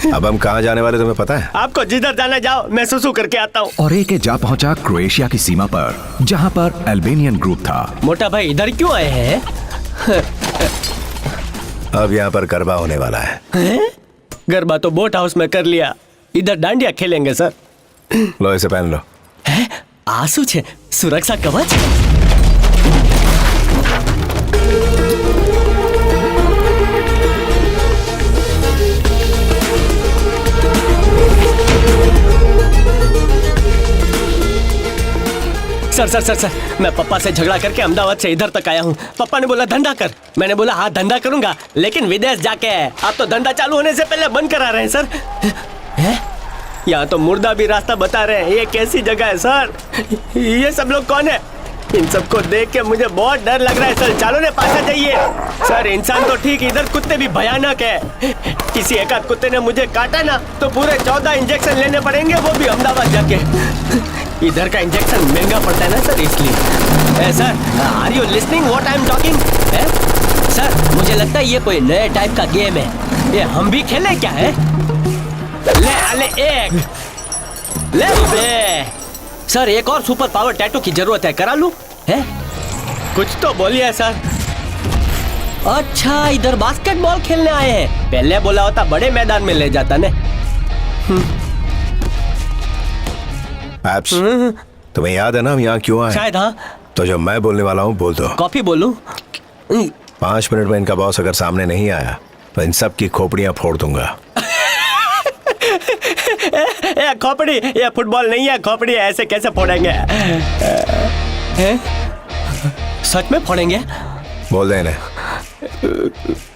अब हम कहाँ जाने वाले तुम्हें पता है? आपको जिधर जाना जाओ, मैं सुसु करके आता हूँ। और एक जा पहुंचा क्रोएशिया की सीमा पर, जहां पर अल्बेनियन ग्रुप था। मोटा भाई इधर क्यों आए हैं? अब यहाँ पर गरबा होने वाला है। गरबा तो बोट हाउस में कर लिया, इधर डांडिया खेलेंगे सर। लो इसे पहन लो। आंसू छे सुरक्षा कवच। सर, मैं पापा से झगड़ा करके अहमदाबाद से इधर तक आया हूँ। पापा ने बोला धंधा कर, मैंने बोला हाँ धंधा करूंगा, लेकिन विदेश जाके। आप तो धंधा चालू होने से पहले बंद करा रहे हैं सर। यहाँ तो मुर्दा भी रास्ता बता रहे हैं। ये कैसी जगह है सर? ये सब लोग कौन है? इन सबको देख के मुझे बहुत डर लग रहा है सर। चालू ने पासा जाइए सर। इंसान तो ठीक, इधर कुत्ते भी भयानक है। किसी एक आध कुत्ते ने मुझे काटा ना तो पूरे 14 इंजेक्शन लेने पड़ेंगे, वो भी अहमदाबाद जाके। इधर का इंजेक्शन महंगा पड़ता है ना सर, इसलिए। Sir, are you listening what I am talking? Sir, मुझे लगता है ये कोई नए टाइप का गेम है। ये हम भी खेलें क्या है? ले एक ले बे। सर, एक और सुपर पावर टैटू की जरूरत है, करा लूं? है? कुछ तो बोलिए सर। अच्छा, इधर बास्केटबॉल खेलने आए हैं। पहले बोला होता बड़े मैदान में ले जाता ने। एप्स, तुम्हें याद है ना हम यहाँ क्यों आए? शायद हाँ। तो जो मैं बोलने वाला हूँ बोल दो। कॉफी बोलूं? 5 मिनट में इनका बॉस अगर सामने नहीं आया तो इन सब की खोपड़ियाँ फोड़ दूंगा। ये खोपड़ी, ये फुटबॉल नहीं है, खोपड़ी है। ऐसे कैसे फोड़ेंगे? सच में फोड़ेंगे? बोल दे इन्हें।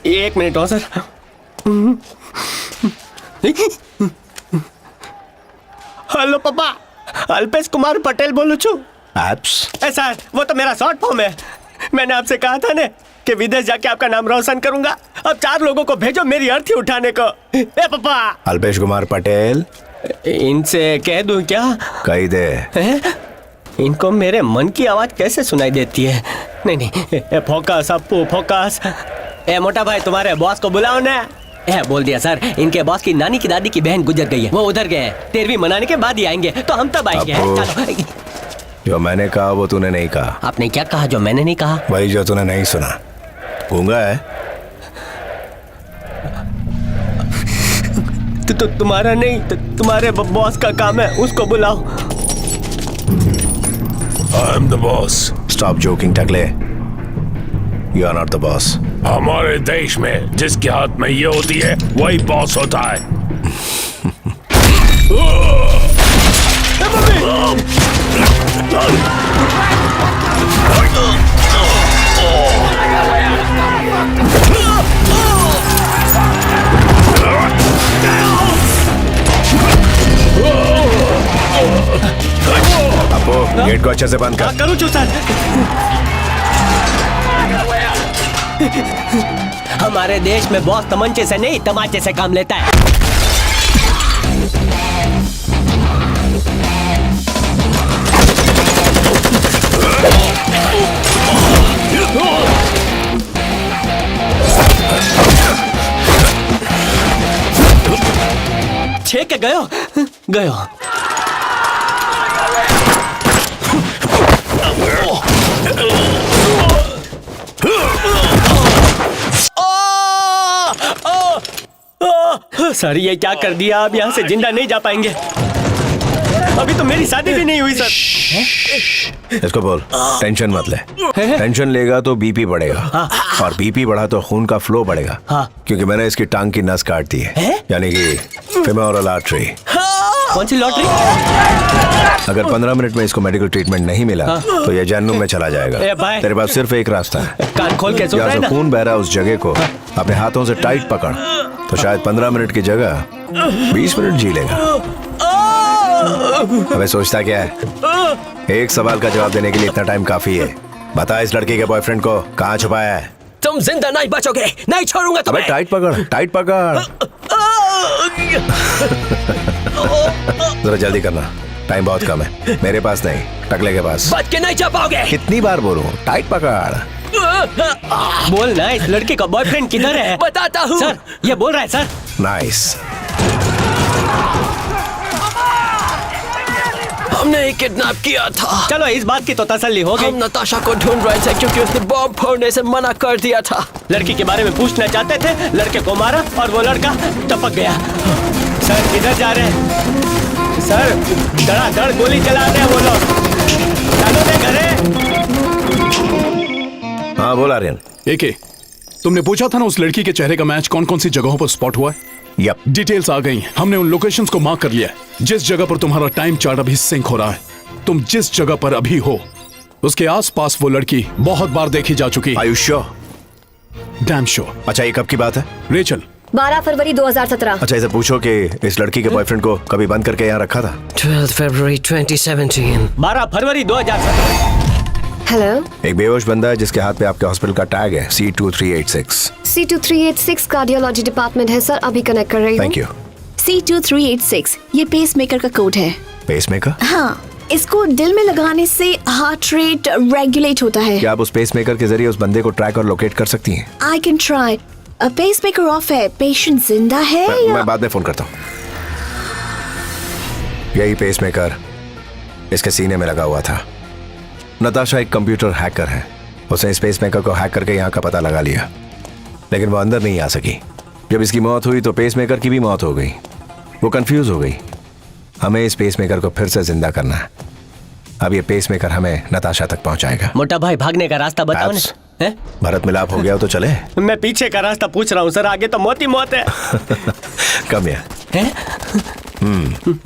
1 मिनट हो सर। हेलो पापा, अल्पेश कुमार पटेल बोलू छू। एप्स, सर, वो तो मेरा शॉर्ट फॉर्म है। मैंने आपसे कहा था ना कि विदेश जाके आपका नाम रोशन करूंगा। अब 4 लोगों को भेजो मेरी अर्थी उठाने को। ए पापा, अल्पेश कुमार पटेल। इनसे कह दूं क्या? कही दे। इनको मेरे मन की आवाज कैसे सुनाई देती है? नहीं, फोकस अपू, फोकस। मोटा भाई, तुम्हारे बॉस को बुलाओ ना। बोल दिया सर। इनके बॉस की नानी की दादी की बहन गुजर गई है, वो उधर गए हैं। 13वीं मनाने के बाद ही आएंगे, तो हम तब आएंगे। चलो। जो मैंने कहा वो तूने नहीं कहा। आपने क्या कहा जो मैंने नहीं कहा? वही जो तूने नहीं सुना। गूंगा है? तो तुम्हारा नहीं, तुम्हारे बॉस का काम है, उसको बुलाओ। I am the boss. Stop joking, Takle. You are not the boss. हमारे देश में जिसके हाथ में ये होती है वही बॉस होता है। अपो, गेट को अच्छे से बंद कर। करूँ सर। हमारे देश में बॉस तमंचे से नहीं तमाचे से काम लेता है। छे के गयो गयो। सर, ये क्या कर दिया? अब यहाँ से जिंदा नहीं जा पाएंगे। अभी तो मेरी शादी भी नहीं हुई सर। इसको बोल टेंशन मत ले। टेंशन लेगा तो बीपी बढ़ेगा, और बीपी बढ़ा तो खून का फ्लो बढ़ेगा। क्योंकि मैंने इसकी टांग की नस काट दी है, यानी कि फेमोरल आर्टरी। कौन सी लॉटरी? अगर 15 मिनट में इसको मेडिकल ट्रीटमेंट नहीं मिला तो ये जहन्नुम में चला जाएगा। तेरे पास सिर्फ एक रास्ता है। कान खोल के सुन रहा है ना? खून बह रहा है उस जगह को अपने हाथों से टाइट पकड़, तो शायद 15 मिनट की जगह 20 मिनट जी लेगा। अबे सोचता क्या है? एक सवाल का जवाब देने के लिए इतना टाइम काफी है। बता इस लड़की के बॉयफ्रेंड को कहाँ छुपाया है? तुम जिंदा नहीं बचोगे, नहीं छोड़ूंगा तुम्हें। अबे टाइट पकड़, टाइट पकड़। जरा जल्दी करना, टाइम बहुत कम है। मेरे पास नहीं, टकले के पास। बच के नहीं जा पाओगे। कितनी बार बोलूं? टाइट पकड़। बोल ना, इस लड़की का बॉयफ्रेंड किधर है? बताता हूँ सर। ये बोल रहा है सर। नाइस। हमने ही किडनैप किया था। चलो इस बात की तो तसल्ली हो गई। हम नताशा को ढूंढ रहे थे क्योंकि उसने बॉम्ब फोड़ने से मना कर दिया था। लड़की के बारे में पूछना चाहते थे, लड़के को मारा और वो लड़का टपक गया। सर किधर जा रहे हैं? सर धड़ाधड़ गोली चला रहे हैं वो लोग। चलो दे घरे। हाँ बोल आर्यन। एके, तुमने पूछा था ना उस लड़की के चेहरे का मैच कौन कौन सी जगहों पर स्पॉट हुआ है? यप। डिटेल्स आ गई हैं। हमने उन लोकेशंस को मार्क कर लिया है। जिस जगह पर तुम्हारा टाइम चार्ट अभी सिंक हो रहा है, तुम जिस जगह पर अभी हो उसके आसपास वो लड़की बहुत बार देखी जा चुकी है। Are you sure? Damn sure. अच्छा ये कब की बात है? रेचल, 12 फरवरी 2017। अच्छा इसे पूछो कि इस लड़की के बॉयफ्रेंड को कभी बंद करके यहाँ रखा था? 12 फरवरी 2017। 12 फरवरी 2017। हेलो, एक बेहोश बंदा है जिसके हाथ पे आपके हॉस्पिटल का टैग है C2386। C2386 कार्डियोलॉजी डिपार्टमेंट है सर, अभी कनेक्ट कर रही हूँ। Thank you. C2386 ये पेसमेकर का कोड है। पेसमेकर? हाँ, इसको दिल में लगाने से हार्ट रेट रेगुलेट होता है। क्या आप उस पेसमेकर के जरिए उस बंदे को ट्रैक और लोकेट कर सकती हैं? I can try. Pacemaker of है, पेशेंट जिंदा है या? मैं बाद में फोन करता हूँ। यही पेसमेकर इसके सीने में लगा हुआ था। नताशा एक कंप्यूटर हैकर है। उसने इस पेसमेकर को हैक करके यहाँ का पता लगा लिया, लेकिन वो अंदर नहीं आ सकी। जब इसकी मौत हुई तो पेसमेकर की भी मौत हो गई। वो कंफ्यूज हो गई। हमें इस पेसमेकर को फिर से जिंदा करना है। अब ये पेसमेकर हमें नताशा तक पहुंचाएगा। मोटा भाई भागने का रास्ता बताओ Perhaps ना। हैं? भरत मिलाप हो गया तो चले। मैं पीछे का रास्ता पूछ रहा हूँ सर, आगे तो मौत ही मौत है। कम या हैं?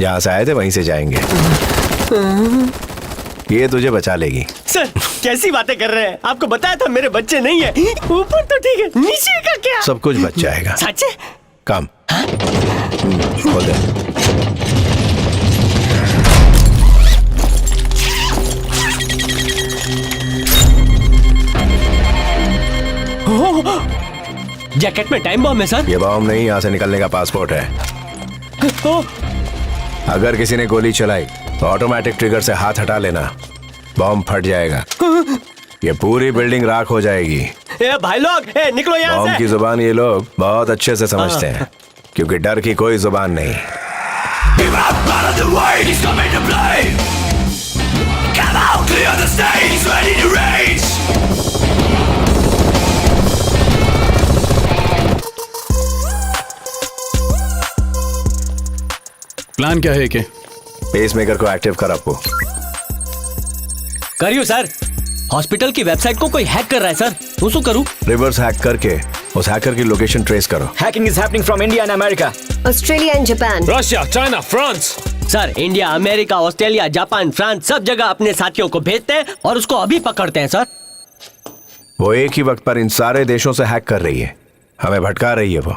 जहाँ से आए थे वहीं से जाएंगे। ये तुझे बचा लेगी। सर कैसी बातें कर रहे हैं? आपको बताया था मेरे बच्चे नहीं है। ऊपर तो ठीक है, नीचे का क्या? सब कुछ बच जाएगा। सच है? कम खोल दे। जैकेट में टाइम बॉम्ब है सर। ये बॉम्ब नहीं, यहाँ से निकलने का पासपोर्ट है। अगर किसी ने गोली चलाई तो ऑटोमेटिक ट्रिगर से हाथ हटा लेना, बॉम्ब फट जाएगा। ये पूरी बिल्डिंग राख हो जाएगी। ए भाई लोग, निकलो यहाँ बॉम्ब से। की जुबान ये लोग बहुत अच्छे से समझते हैं, क्योंकि डर की कोई जुबान नहीं। प्लान क्या है के? पेसमेकर को एक्टिव कर आपको। करियो सर। हॉस्पिटल की वेबसाइट को कोई हैक कर रहा है सर। उसको करूँ? रिवर्स हैक करके उस हैकर की लोकेशन ट्रेस करो। Hacking is happening from India and America. Australia and Japan. Russia, China, France. Sir India, America, Australia, Japan, France सब जगह अपने साथियों को भेजते हैं और उसको अभी पकड़ते हैं सर। वो एक ही वक्त पर इन सारे देशों से हैक कर रही है, हमें भटका रही है। वो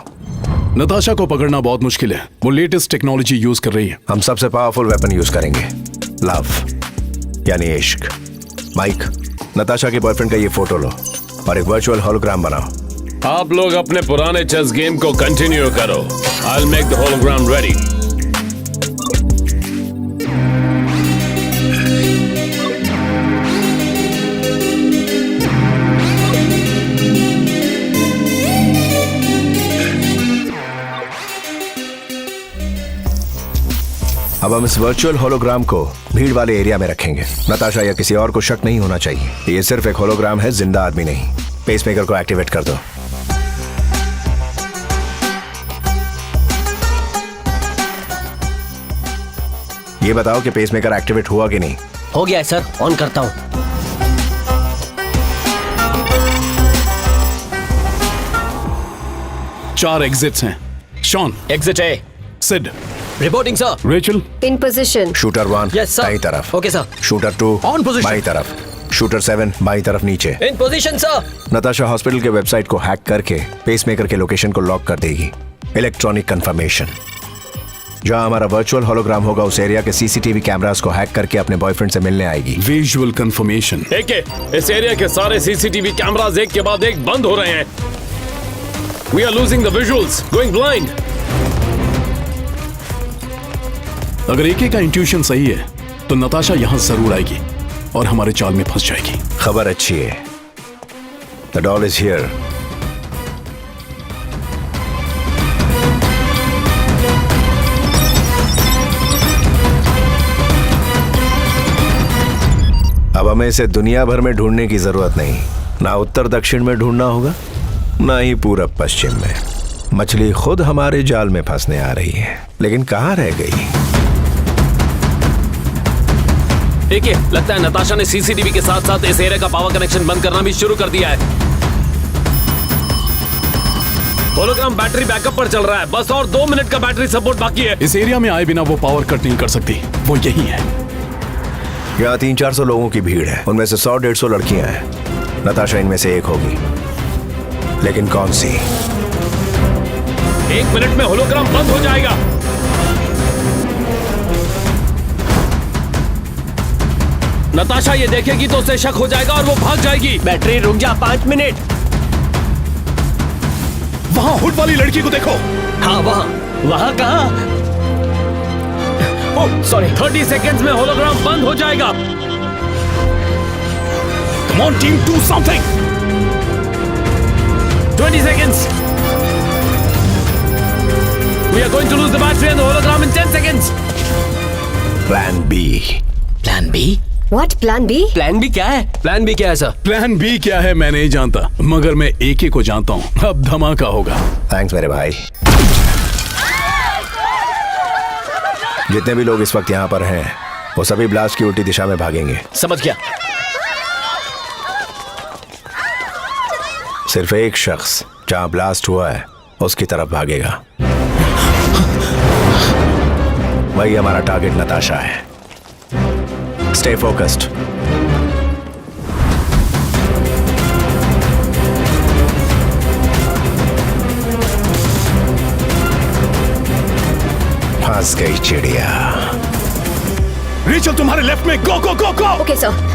नताशा को पकड़ना बहुत मुश्किल है। वो लेटेस्ट टेक्नोलॉजी यूज कर रही है। हम सबसे पावरफुल वेपन यूज करेंगे, लव यानी इश्क। माइक, नताशा के बॉयफ्रेंड का ये फोटो लो और एक वर्चुअल होलोग्राम बनाओ। आप लोग अपने पुराने चेस गेम को कंटिन्यू करो। I'll make the hologram ready. अब हम इस वर्चुअल होलोग्राम को भीड़ वाले एरिया में रखेंगे। नताशा या किसी और को शक नहीं होना चाहिए। ये सिर्फ एक होलोग्राम है, जिंदा आदमी नहीं। पेसमेकर को एक्टिवेट कर दो। ये बताओ कि पेसमेकर एक्टिवेट हुआ कि नहीं? हो गया है सर, ऑन करता हूँ। चार एग्जिट्स हैं। Shaun, Exit A. Sid, Reporting, sir. Rachel, in position. Shooter 1 Yes, sir. दाईं तरफ। Okay, sir. Shooter 2 On position. बाईं तरफ। शूटर 7 बाईं तरफ नीचे। In position, sir. Natasha hospital के वेबसाइट को हैक करके पेसमेकर के लोकेशन को लॉक कर देगी। Electronic confirmation. जहां हमारा वर्चुअल होलोग्राम होगा उस एरिया के सीसीटीवी कैमरास को हैक करके अपने बॉयफ्रेंड से मिलने आएगी। Visual confirmation. एके, इस एरिया के सारे सीसीटीवी कैमरास एक के बाद एक बंद हो रहे हैं। We are losing the visuals, going blind. अगर एके का इंट्यूशन सही है तो नताशा यहां जरूर आएगी और हमारे चाल में फंस जाएगी। खबर अच्छी है, द डॉल इज हियर। हमें इसे दुनिया भर में ढूंढने की जरूरत नहीं। ना उत्तर दक्षिण में ढूंढना होगा, ना ही पूरब पश्चिम में। मछली खुद हमारे जाल में फंसने आ रही है, लेकिन कहाँ रह गई? देखिए, लगता है नताशा ने सीसीटीवी के साथ साथ इस एरिया का पावर कनेक्शन बंद करना भी शुरू कर दिया है। होलोग्राम बैटरी बैकअप पर चल रहा है। बस और 2 मिनट का बैटरी सपोर्ट बाकी है। इस एरिया में आए बिना वो पावर कट नहीं कर सकती। वो यही है। यहाँ 300-400 लोगों की भीड़ है। उनमें से 100-150 लड़कियां हैं। नताशा इनमें से एक होगी, लेकिन कौन सी? 1 मिनट में होलोग्राम बंद हो जाएगा। नताशा ये देखेगी तो उसे शक हो जाएगा और वो भाग जाएगी। बैटरी रुक जा, 5 मिनट। वहां हुड वाली लड़की को देखो। हाँ, वहाँ कहाँ? ओह सॉरी, 30 सेकेंड्स में होलोग्राम बंद हो जाएगा। Come on team, do something. 20 seconds. We are going to lose the battery and the hologram in 10 seconds. Plan B. Plan B? What plan B? Plan भी क्या है? प्लान बी क्या है sir? Plan B क्या है मैं नहीं जानता, मगर मैं एक ही को जानता हूँ। अब धमाका होगा। थैंक्स मेरे भाई। जितने भी लोग इस वक्त यहाँ पर हैं, वो सभी ब्लास्ट की उल्टी दिशा में भागेंगे। समझ गया। सिर्फ एक शख्स जहाँ ब्लास्ट हुआ है उसकी तरफ भागेगा। वही हमारा टारगेट नताशा है। Stay focused. फंस गई चिड़िया। रेचल तुम्हारे लेफ्ट में। Go go go go. Okay sir.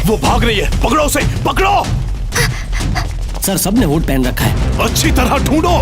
वो भाग रही है, पकड़ो उसे, पकड़ो। सर, सबने वोट पहन रखा है। अच्छी तरह ढूंढो।